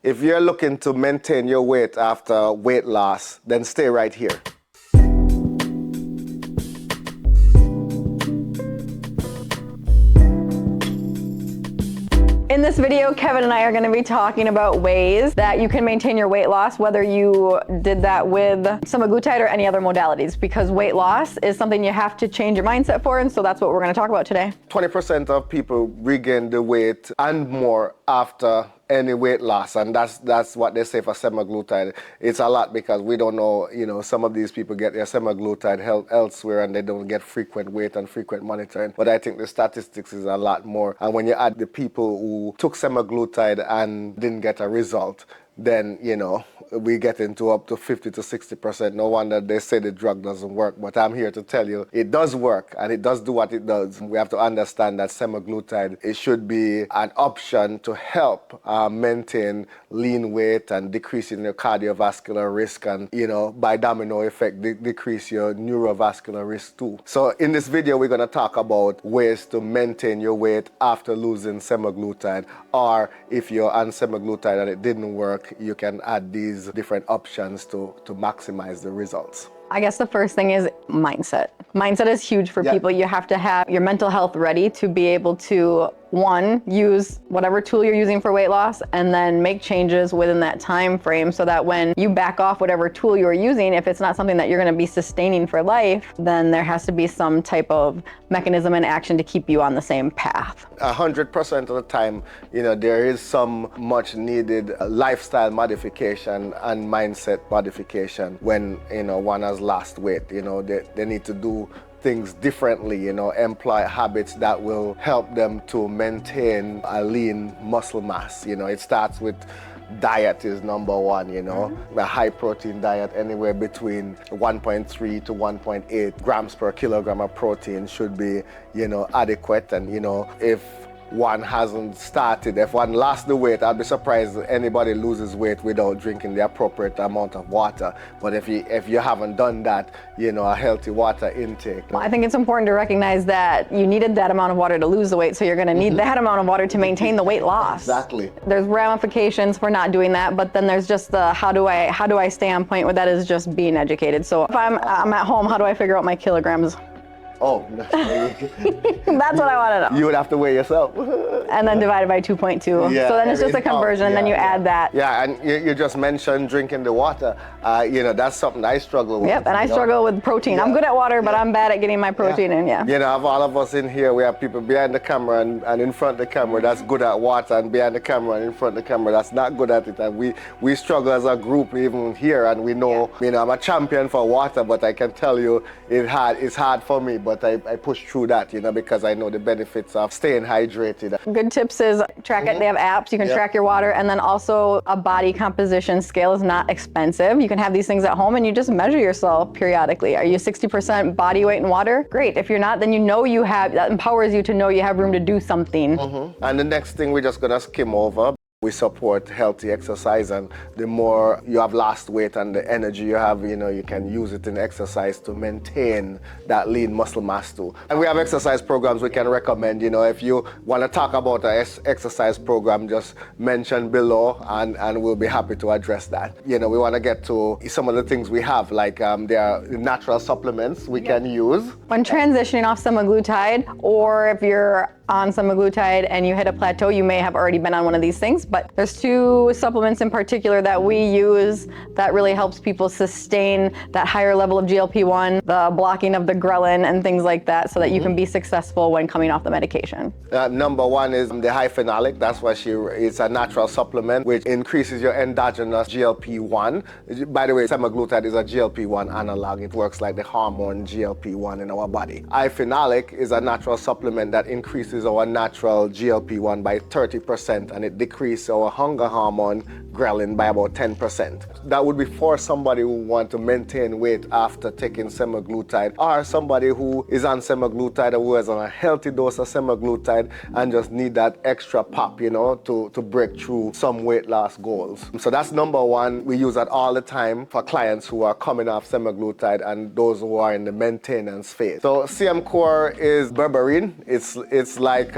If you're looking to maintain your weight after weight loss, then stay right here. In this video, Kevin and I are going to be talking about ways that you can maintain your weight loss, whether you did that with semaglutide or any other modalities, because weight loss is something you have to change your mindset for, and so that's what we're going to talk about today. 20% of people regain the weight and more after any weight loss, and that's what they say for semaglutide. It's a lot because we don't know, some of these people get their semaglutide elsewhere and they don't get frequent weight and frequent monitoring. But I think the statistics is a lot more. And when you add the people who took semaglutide and didn't get a result, then, we get into up to 50 to 60%. No wonder they say the drug doesn't work. But I'm here to tell you it does work and it does do what it does. We have to understand that semaglutide, it should be an option to help maintain lean weight and decreasing your cardiovascular risk and, by domino effect, decrease your neurovascular risk too. So in this video, we're going to talk about ways to maintain your weight after losing semaglutide, or if you're on semaglutide and it didn't work, you can add these different options to maximize the results. I guess the first thing is mindset. Mindset is huge for people. You have to have your mental health ready to be able to, one, use whatever tool you're using for weight loss and then make changes within that time frame so that when you back off whatever tool you're using, if it's not something that you're going to be sustaining for life, then there has to be some type of mechanism and action to keep you on the same path. 100% of the time, there is some much needed lifestyle modification and mindset modification when, one has lost weight. They need to do things differently, employ habits that will help them to maintain a lean muscle mass. It starts with diet is number one, a high protein diet, anywhere between 1.3 to 1.8 grams per kilogram of protein should be, adequate. And, if one hasn't started, if one lost the weight, I'd be surprised if anybody loses weight without drinking the appropriate amount of water. But if you haven't done that, a healthy water intake. Well, I think it's important to recognize that you needed that amount of water to lose the weight, so you're going to need that amount of water to maintain the weight loss. Exactly. There's ramifications for not doing that, but then there's just the how do I stay on point with that is just being educated. So if I'm at home, how do I figure out my kilograms? Oh, that's what I want to know. You would have to weigh yourself. And then divided by 2.2. Yeah, so then it's just a conversion, and then you add that. Yeah, and you just mentioned drinking the water. That's something I struggle with. Yep, and I struggle with protein. Yeah. I'm good at water, but I'm bad at getting my protein in, of all of us in here, we have people behind the camera and in front of the camera that's good at water, and behind the camera and in front of the camera that's not good at it. And we struggle as a group even here, and we know, I'm a champion for water, but I can tell you it's hard for me. But I push through that, because I know the benefits of staying hydrated. Good tips is track it. They have apps. You can track your water. And then also a body composition scale is not expensive. You can have these things at home and you just measure yourself periodically. Are you 60% body weight in water? Great. If you're not, then that empowers you to know you have room to do something. And the next thing we're just going to skim over. We support healthy exercise, and the more you have lost weight and the energy you have, you can use it in exercise to maintain that lean muscle mass too. And we have exercise programs we can recommend. If you want to talk about an exercise program, just mention below and we'll be happy to address that. We want to get to some of the things we have, like there are natural supplements we can use. When transitioning off semaglutide, or if you're on semaglutide and you hit a plateau, you may have already been on one of these things, but there's two supplements in particular that we use that really helps people sustain that higher level of GLP-1, the blocking of the ghrelin and things like that, so that you can be successful when coming off the medication. Number one is the high phenolic. That's why it's a natural supplement which increases your endogenous GLP-1. By the way, semaglutide is a GLP-1 analog. It works like the hormone GLP-1 in our body. High phenolic is a natural supplement that increases our natural GLP-1 by 30%, and it decreases our hunger hormone ghrelin by about 10%. That would be for somebody who wants to maintain weight after taking semaglutide, or somebody who is on semaglutide or who is on a healthy dose of semaglutide and just need that extra pop, to break through some weight loss goals. So that's number one. We use that all the time for clients who are coming off semaglutide and those who are in the maintenance phase. So CM Core is berberine. It's like like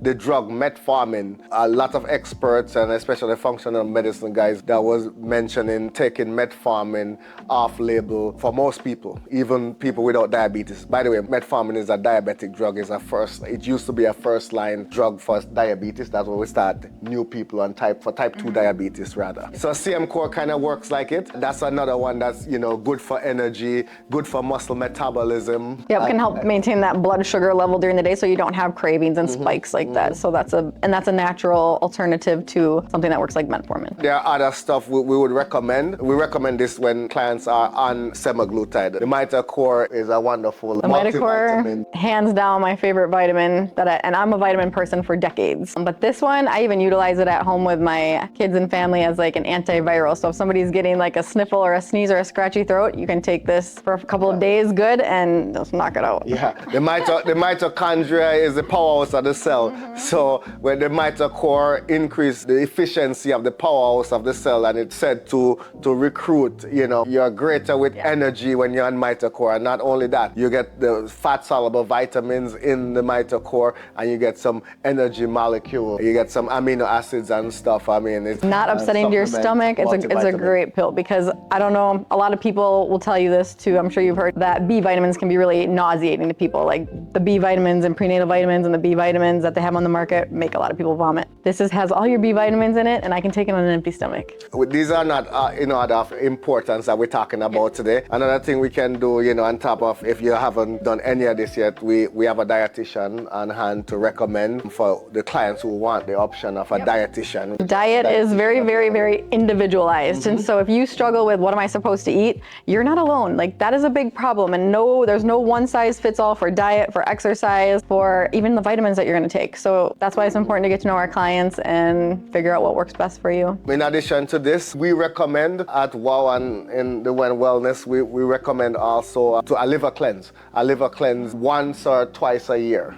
the drug metformin. A lot of experts and especially functional medicine guys that was mentioning taking metformin off label for most people, even people without diabetes. By the way, metformin is a diabetic drug. It used to be a first line drug for diabetes. That's where we start new people on type 2 diabetes rather. So CM Core kind of works like it. That's another one that's, good for energy, good for muscle metabolism. Yep, can help maintain that blood sugar level during the day so you don't have cravings and spikes like that. So that's a natural alternative to something that works like metformin. There are other stuff we would recommend. We recommend this when clients are on semaglutide. The MitoCore is a wonderful multivitamin. MitoCore, hands down my favorite vitamin and I'm a vitamin person for decades. But this one, I even utilize it at home with my kids and family as like an antiviral. So if somebody's getting like a sniffle or a sneeze or a scratchy throat, you can take this for a couple of days good and just knock it out. Yeah, the mitochondria is the powerhouse of the cell. So when the MitoCore increase the efficiency of the powerhouse of the cell, and it's said to recruit, you're greater with energy when you're on MitoCore. And not only that, you get the fat soluble vitamins in the MitoCore, and you get some energy molecule. You get some amino acids and stuff. I mean, it's not upsetting to your stomach. It's a great pill, because I don't know, a lot of people will tell you this too. I'm sure you've heard that B vitamins can be really nauseating to people. Like the B vitamins and prenatal vitamins and the B vitamins that they have on the market make a lot of people vomit. This has all your B vitamins in it, and I can take it on an empty stomach. These are not of importance that we're talking about today. Another thing we can do, on top of, if you haven't done any of this yet, we have a dietitian on hand to recommend for the clients who want the option of a dietitian. Diet is very, very, very individualized. And so if you struggle with what am I supposed to eat, you're not alone. Like that is a big problem. And there's no one size fits all for diet, for exercise, for even the vitamins that you're going to take. So that's why it's important to get to know our clients and figure out what works best for you. In addition to this, we recommend at WHOW and in the When Wellness, we recommend also a liver cleanse. A liver cleanse once or twice a year,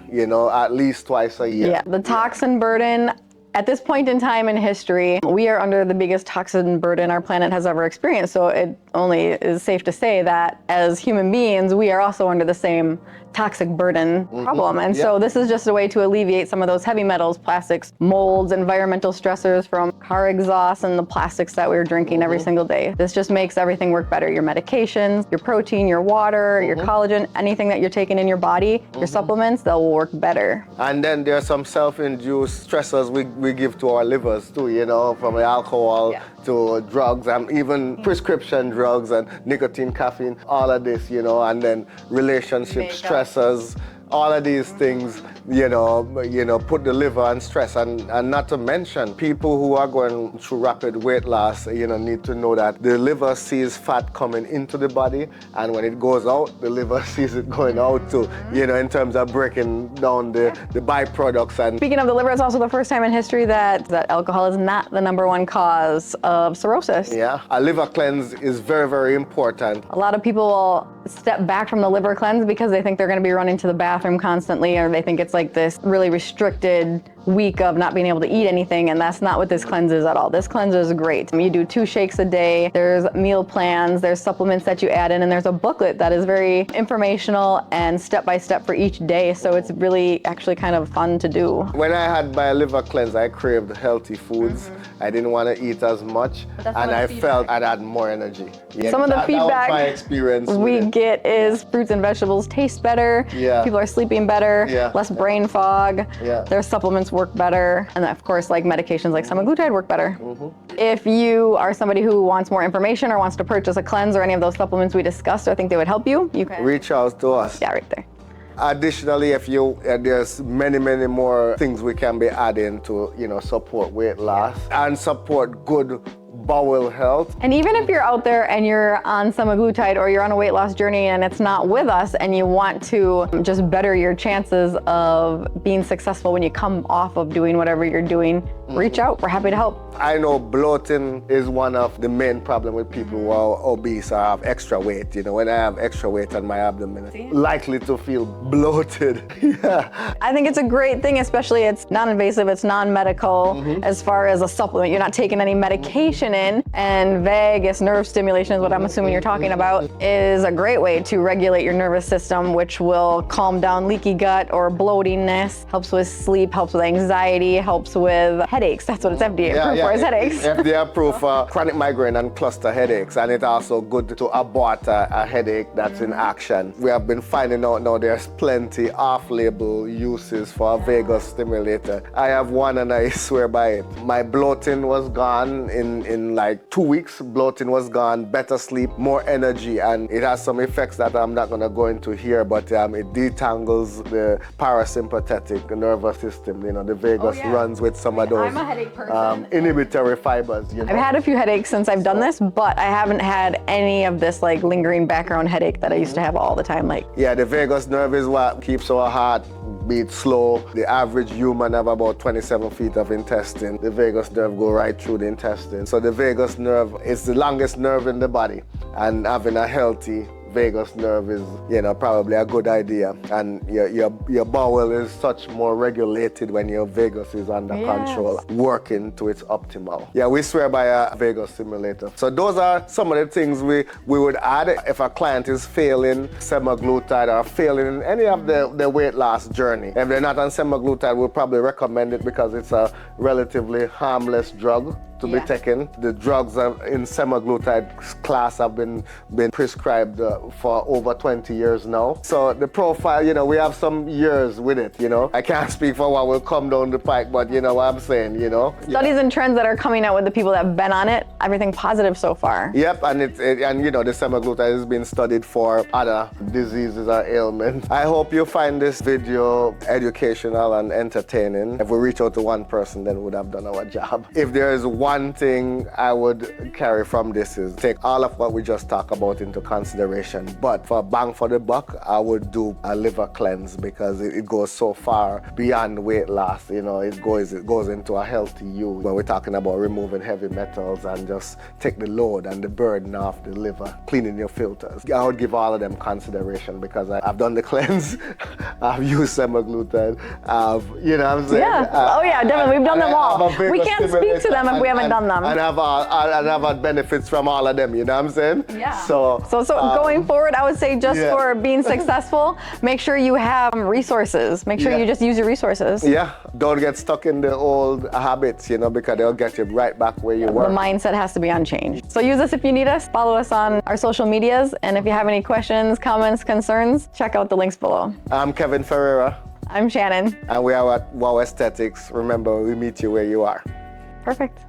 at least twice a year. Yeah, the toxin burden. At this point in time in history, we are under the biggest toxin burden our planet has ever experienced. So it only is safe to say that as human beings, we are also under the same toxic burden problem. And so this is just a way to alleviate some of those heavy metals, plastics, molds, environmental stressors from car exhaust and the plastics that we're drinking every single day. This just makes everything work better. Your medications, your protein, your water, your collagen, anything that you're taking in your body, your supplements, they'll work better. And then there are some self-induced stressors we give to our livers too, from the alcohol to drugs and even prescription drugs and nicotine, caffeine, all of this, and then relationship stressors. All of these things, put the liver on stress, and not to mention people who are going through rapid weight loss, need to know that the liver sees fat coming into the body, and when it goes out, the liver sees it going out too, in terms of breaking down the byproducts. And speaking of the liver, it's also the first time in history that alcohol is not the #1 cause of cirrhosis. Yeah, a liver cleanse is very, very important. A lot of people will step back from the liver cleanse because they think they're going to be running to the bathroom constantly, or they think it's like this really restricted week of not being able to eat anything, and that's not what this cleanse is at all. This cleanse is great. You do 2 shakes a day, there's meal plans, there's supplements that you add in, and there's a booklet that is very informational and step-by-step for each day, so it's really actually kind of fun to do. When I had my liver cleanse, I craved healthy foods. I didn't want to eat as much, and I felt I had more energy. Yeah, some of the feedback my experience we get is fruits and vegetables taste better, people are sleeping better, less brain fog, their supplements work better, and of course, like medications like semaglutide work better. If you are somebody who wants more information or wants to purchase a cleanse or any of those supplements we discussed or think they would help you, you can reach out to us. Yeah, right there. Additionally, there's many more things we can be adding to, support weight loss and support good bowel health. And even if you're out there and you're on semaglutide or you're on a weight loss journey and it's not with us and you want to just better your chances of being successful when you come off of doing whatever you're doing, reach out. We're happy to help. I know bloating is one of the main problems with people who are obese or have extra weight. When I have extra weight on my abdomen, likely to feel bloated. I think it's a great thing, especially it's non-invasive, it's non-medical as far as a supplement. You're not taking any medication stimulation in, and vagus nerve stimulation is what I'm assuming you're talking about, is a great way to regulate your nervous system, which will calm down leaky gut or bloatingness, helps with sleep, helps with anxiety, helps with headaches. That's what it's FDA approved for, is headaches. FDA approved for chronic migraine and cluster headaches, and it's also good to abort a headache that's in action. We have been finding out now there's plenty off-label uses for a vagus stimulator. I have one and I swear by it. My bloating was gone in like 2 weeks. Bloating was gone, better sleep, more energy, and it has some effects that I'm not going to go into here, but it detangles the parasympathetic nervous system. You know, the vagus runs with some of those I'm a headache person. inhibitory fibers. You know? I've had a few headaches since I've done this, but I haven't had any of this like lingering background headache that I used to have all the time. Like, yeah, the vagus nerve is what keeps our heart beat slow. The average human have about 27 feet of intestine. The vagus nerve go right through the intestine. So the vagus nerve is the longest nerve in the body, and having a healthy vagus nerve is, you know, probably a good idea. And your bowel is such more regulated when your vagus is under control, working to its optimal. Yeah, we swear by a vagus stimulator. So those are some of the things we would add if a client is failing semaglutide or failing in any of the weight loss journey. If they're not on semaglutide, we'll probably recommend it because it's a relatively harmless drug to be taken. The drugs in semaglutide class have been prescribed for over 20 years now. So the profile, you know, we have some years with it, you know. I can't speak for what will come down the pike, but you know what I'm saying, you know. Studies and trends that are coming out with the people that have been on it, everything positive so far. Yep, and and you know, the semaglutide has been studied for other diseases or ailments. I hope you find this video educational and entertaining. If we reach out to one person, then we would have done our job. If there is one thing I would carry from this is take all of what we just talked about into consideration. But for bang for the buck, I would do a liver cleanse because it goes so far beyond weight loss. You know, it goes into a healthy you when we're talking about removing heavy metals and just take the load and the burden off the liver, cleaning your filters. I would give all of them consideration because I've done the cleanse, I've used semaglutide, you know what I'm saying? Yeah, definitely. We've done them all. We can't speak to them if we haven't done them. And I've had benefits from all of them, you know what I'm saying? Yeah. So going forward, I would say just for being successful, make sure you have resources. Make sure you just use your resources. Yeah, don't get stuck in the old habits, you know, because they'll get you right back where you were. The mindset has to be unchanged. So use us if you need us. Follow us on our social medias. And if you have any questions, comments, concerns, check out the links below. I'm Kevin Ferreira. I'm Shannon. And we are at WHOW Aesthetics. Remember, we meet you where you are. Perfect.